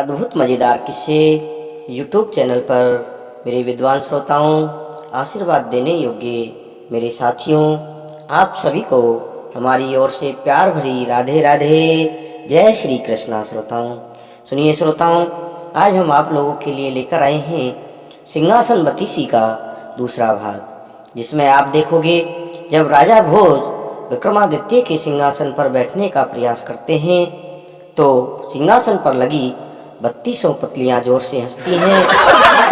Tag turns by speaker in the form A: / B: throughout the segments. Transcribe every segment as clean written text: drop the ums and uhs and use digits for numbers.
A: अद्भुत मज़ेदार किस्से यूट्यूब चैनल पर मेरे विद्वान श्रोताओं, आशीर्वाद देने योग्य मेरे साथियों, आप सभी को हमारी ओर से प्यार भरी राधे राधे, जय श्री कृष्णा। श्रोताओं सुनिए श्रोताओं, आज हम आप लोगों के लिए लेकर आए हैं सिंहासन बत्तीसी का दूसरा भाग, जिसमें आप देखोगे जब राजा भोज विक्रमादित्य के सिंहासन पर बैठने का प्रयास करते हैं तो सिंहासन पर लगी 32 पुतलियां जोर से हंसती हैं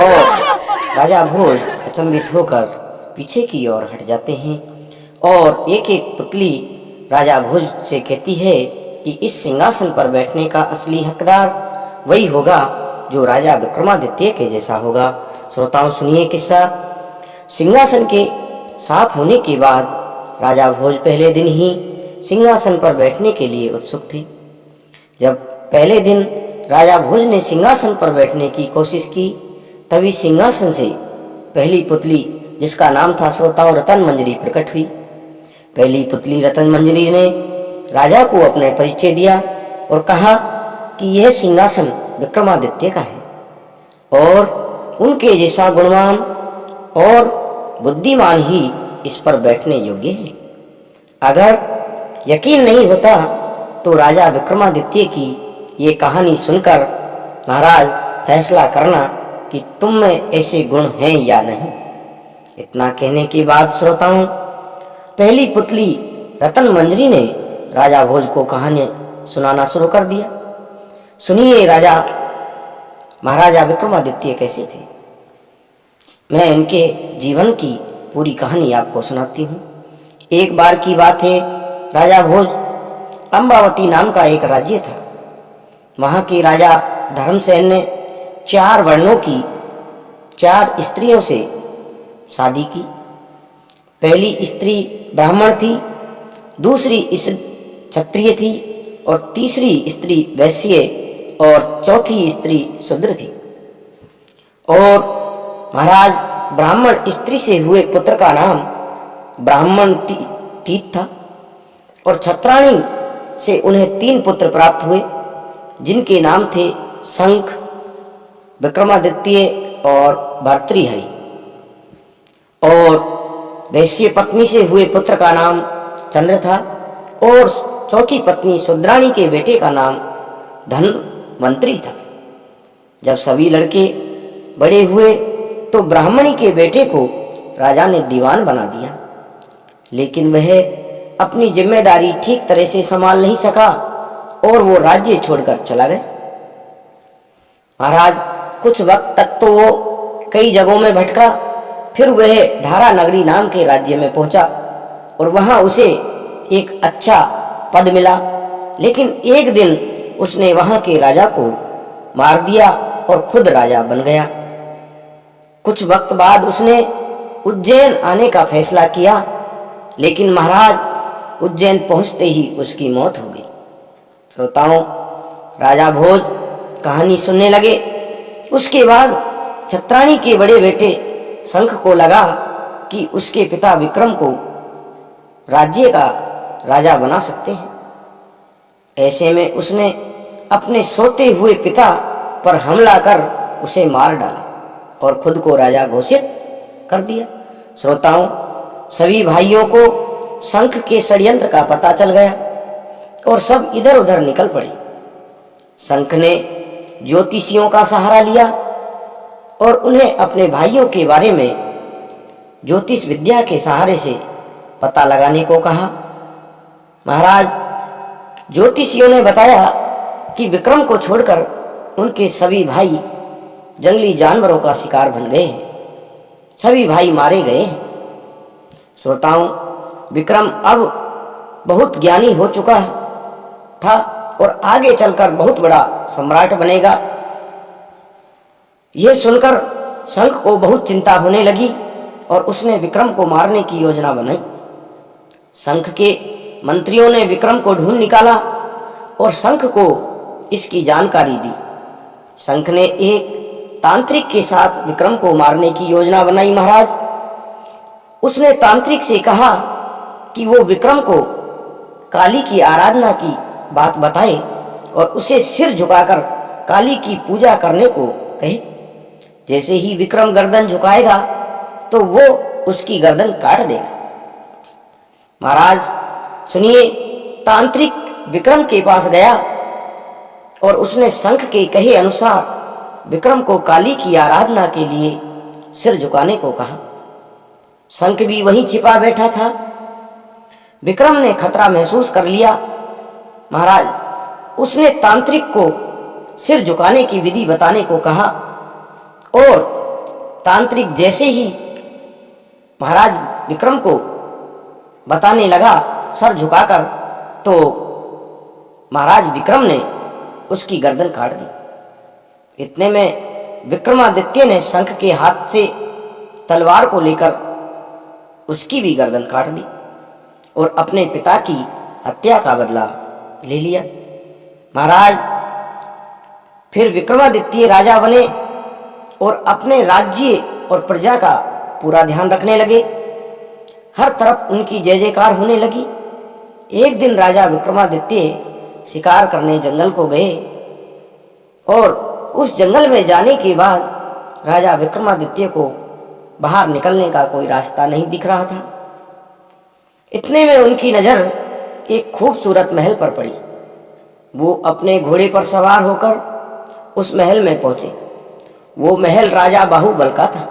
A: और राजा भोज अचंभित होकर पीछे की ओर हट जाते हैं और एक एक पुतली राजा भोज से कहती है कि इस सिंहासन पर बैठने का असली हकदार वही होगा जो राजा विक्रमादित्य के जैसा होगा। श्रोताओं सुनिए किस्सा। सिंहासन के साफ होने के बाद राजा भोज पहले दिन ही सिंहासन पर बैठने के लिए उत्सुक थे। जब पहले दिन राजा भोज ने सिंहासन पर बैठने की कोशिश की, तभी सिंहासन से पहली पुतली, जिसका नाम था श्रोताओं रतन मंजरी, प्रकट हुई। पहली पुतली रतन मंजरी ने राजा को अपने परिचय दिया और कहा कि यह सिंहासन विक्रमादित्य का है और उनके जैसा गुणवान और बुद्धिमान ही इस पर बैठने योग्य है। अगर यकीन नहीं होता तो राजा विक्रमादित्य की ये कहानी सुनकर महाराज फैसला करना कि तुम में ऐसे गुण हैं या नहीं। इतना कहने के बाद श्रोताओं, पहली पुतली रतन मंजरी ने राजा भोज को कहानी सुनाना शुरू कर दिया। सुनिए महाराजा विक्रमादित्य कैसे थे। मैं इनके जीवन की पूरी कहानी आपको सुनाती हूँ। एक बार की बात है, राजा भोज अम्बावती नाम का एक राज्य था। वहाँ के राजा धर्मसेन ने 4 वर्णों की 4 स्त्रियों से शादी की। पहली स्त्री ब्राह्मण थी, दूसरी क्षत्रिय थी और तीसरी स्त्री वैश्य और चौथी स्त्री शूद्र थी। और महाराज ब्राह्मण स्त्री से हुए पुत्र का नाम ब्राह्मण तीत था और छत्राणी से उन्हें 3 पुत्र प्राप्त हुए, जिनके नाम थे शंख, विक्रमादित्य और भर्तृहरि। और वैश्य पत्नी से हुए पुत्र का नाम चंद्र था और चौथी पत्नी शूद्राणी के बेटे का नाम धन्वंतरी था। जब सभी लड़के बड़े हुए तो ब्राह्मणी के बेटे को राजा ने दीवान बना दिया, लेकिन वह अपनी जिम्मेदारी ठीक तरह से संभाल नहीं सका और वो राज्य छोड़कर चला गया। महाराज कुछ वक्त तक तो वो कई जगहों में भटका, फिर वह धारा नगरी नाम के राज्य में पहुंचा और वहां उसे एक अच्छा पद मिला। लेकिन एक दिन उसने वहां के राजा को मार दिया और खुद राजा बन गया। कुछ वक्त बाद उसने उज्जैन आने का फैसला किया, लेकिन महाराज उज्जैन पहुंचते ही उसकी मौत हो गई। श्रोताओं, राजा भोज कहानी सुनने लगे। उसके बाद छत्राणी के बड़े बेटे शंख को लगा कि उसके पिता विक्रम को राज्य का राजा बना सकते हैं। ऐसे में उसने अपने सोते हुए पिता पर हमला कर उसे मार डाला और खुद को राजा घोषित कर दिया। श्रोताओं, सभी भाइयों को शंख के षड्यंत्र का पता चल गया और सब इधर उधर निकल पड़े। शंख ने ज्योतिषियों का सहारा लिया और उन्हें अपने भाइयों के बारे में ज्योतिष विद्या के सहारे से पता लगाने को कहा। महाराज ज्योतिषियों ने बताया कि विक्रम को छोड़कर उनके सभी भाई जंगली जानवरों का शिकार बन गए हैं। सभी भाई मारे गए हैं। श्रोताओं, विक्रम अब बहुत ज्ञानी हो चुका था और आगे चलकर बहुत बड़ा सम्राट बनेगा। यह सुनकर शंख को बहुत चिंता होने लगी और उसने विक्रम को मारने की योजना बनाई। शंख के मंत्रियों ने विक्रम को ढूंढ निकाला और शंख को इसकी जानकारी दी। शंख ने एक तांत्रिक के साथ विक्रम को मारने की योजना बनाई। महाराज उसने तांत्रिक से कहा कि वो विक्रम को काली की आराधना की बात बताए और उसे सिर झुकाकर काली की पूजा करने को कहे। जैसे ही विक्रम गर्दन झुकाएगा तो वो उसकी गर्दन काट देगा। महाराज सुनिए, तांत्रिक विक्रम के पास गया और उसने शंख के कहे अनुसार विक्रम को काली की आराधना के लिए सिर झुकाने को कहा। शंख भी वहीं छिपा बैठा था। विक्रम ने खतरा महसूस कर लिया। महाराज उसने तांत्रिक को सिर झुकाने की विधि बताने को कहा और तांत्रिक जैसे ही महाराज विक्रम को बताने लगा सर झुकाकर, तो महाराज विक्रम ने उसकी गर्दन काट दी। इतने में विक्रमादित्य ने शंख के हाथ से तलवार को लेकर उसकी भी गर्दन काट दी और अपने पिता की हत्या का बदला ले लिया। महाराज फिर विक्रमादित्य राजा बने और अपने राज्य और प्रजा का पूरा ध्यान रखने लगे। हर तरफ उनकी जय जयकार होने लगी। एक दिन राजा विक्रमादित्य शिकार करने जंगल को गए और उस जंगल में जाने के बाद राजा विक्रमादित्य को बाहर निकलने का कोई रास्ता नहीं दिख रहा था। इतने में उनकी नजर एक खूबसूरत महल पर पड़ी। वो अपने घोड़े पर सवार होकर उस महल में पहुंचे। वो महल राजा बाहुबल का था।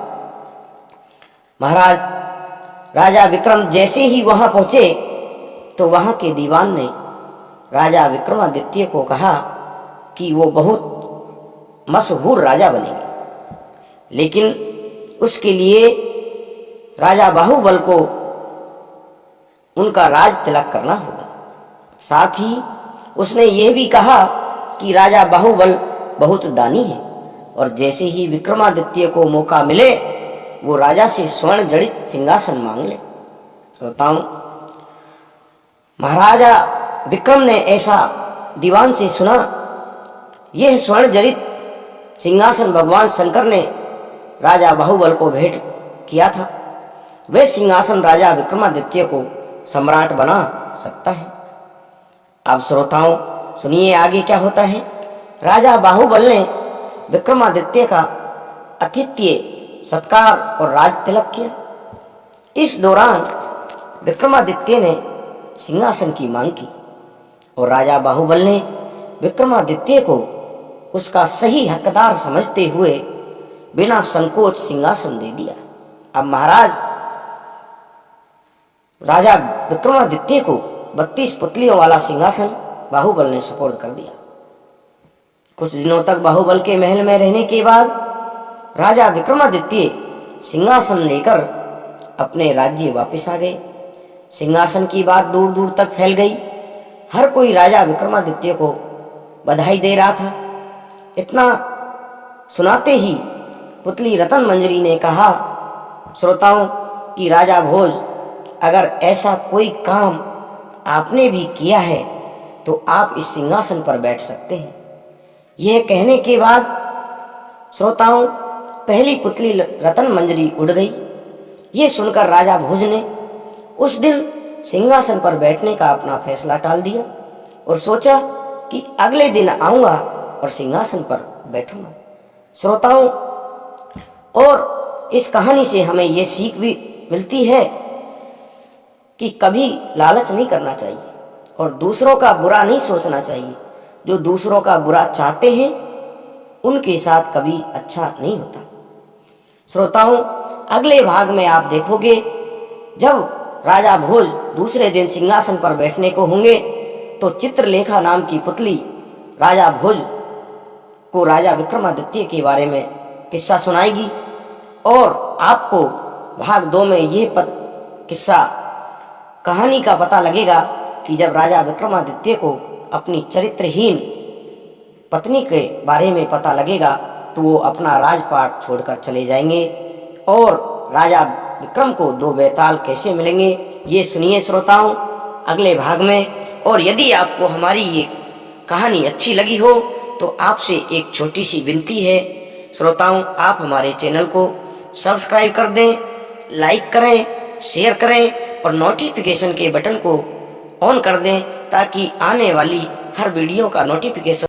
A: महाराज राजा विक्रम जैसे ही वहां पहुंचे तो वहां के दीवान ने राजा विक्रमादित्य को कहा कि वो बहुत मशहूर राजा बनेंगे, लेकिन उसके लिए राजा बाहुबल को उनका राज तिलक करना होगा। साथ ही उसने ये भी कहा कि राजा बाहुबल बहुत दानी है और जैसे ही विक्रमादित्य को मौका मिले वो राजा से स्वर्ण जड़ित सिंहासन मांग ले। श्रोताओं, महाराजा विक्रम ने ऐसा दीवान से सुना। यह स्वर्ण जड़ित सिंहासन भगवान शंकर ने राजा बाहुबल को भेंट किया था। वह सिंहासन राजा विक्रमादित्य को सम्राट बना सकता है। अब श्रोताओं सुनिए आगे क्या होता है। राजा बाहुबल ने विक्रमादित्य का आतिथ्य सत्कार और राज तिलक किया। इस दौरान विक्रमादित्य ने सिंहासन की मांग की और राजा बाहुबल ने विक्रमादित्य को उसका सही हकदार समझते हुए बिना संकोच सिंहासन दे दिया। अब महाराज राजा विक्रमादित्य को 32 पुतलियों वाला सिंहासन बाहुबल ने सुपुर्द कर दिया। कुछ दिनों तक बाहुबल के महल में रहने के बाद राजा विक्रमादित्य सिंहासन लेकर अपने राज्य वापस आ गए। सिंहासन की बात दूर दूर तक फैल गई। हर कोई राजा विक्रमादित्य को बधाई दे रहा था। इतना सुनाते ही पुतली रतन मंजरी ने कहा, श्रोताओं कि राजा भोज, अगर ऐसा कोई काम आपने भी किया है तो आप इस सिंहासन पर बैठ सकते हैं। यह कहने के बाद श्रोताओं पहली पुतली रतन मंजरी उड़ गई। ये सुनकर राजा भोज ने उस दिन सिंहासन पर बैठने का अपना फैसला टाल दिया और सोचा कि अगले दिन आऊंगा और सिंहासन पर बैठूंगा। श्रोताओं, और इस कहानी से हमें ये सीख भी मिलती है कि कभी लालच नहीं करना चाहिए और दूसरों का बुरा नहीं सोचना चाहिए। जो दूसरों का बुरा चाहते हैं उनके साथ कभी अच्छा नहीं होता। श्रोताओं, अगले भाग में आप देखोगे जब राजा भोज दूसरे दिन सिंहासन पर बैठने को होंगे तो चित्रलेखा नाम की पुतली राजा भोज को राजा विक्रमादित्य के बारे में किस्सा सुनाएगी और आपको भाग 2 में यह किस्सा कहानी का पता लगेगा कि जब राजा विक्रमादित्य को अपनी चरित्रहीन पत्नी के बारे में पता लगेगा तो वो अपना राजपाट छोड़कर चले जाएंगे और राजा विक्रम को 2 बेताल कैसे मिलेंगे ये सुनिए श्रोताओं अगले भाग में। और यदि आपको हमारी ये कहानी अच्छी लगी हो तो आपसे एक छोटी सी विनती है श्रोताओं, आप हमारे चैनल को सब्सक्राइब कर दें, लाइक करें, शेयर करें और नोटिफिकेशन के बटन को ऑन कर दें ताकि आने वाली हर वीडियो का नोटिफिकेशन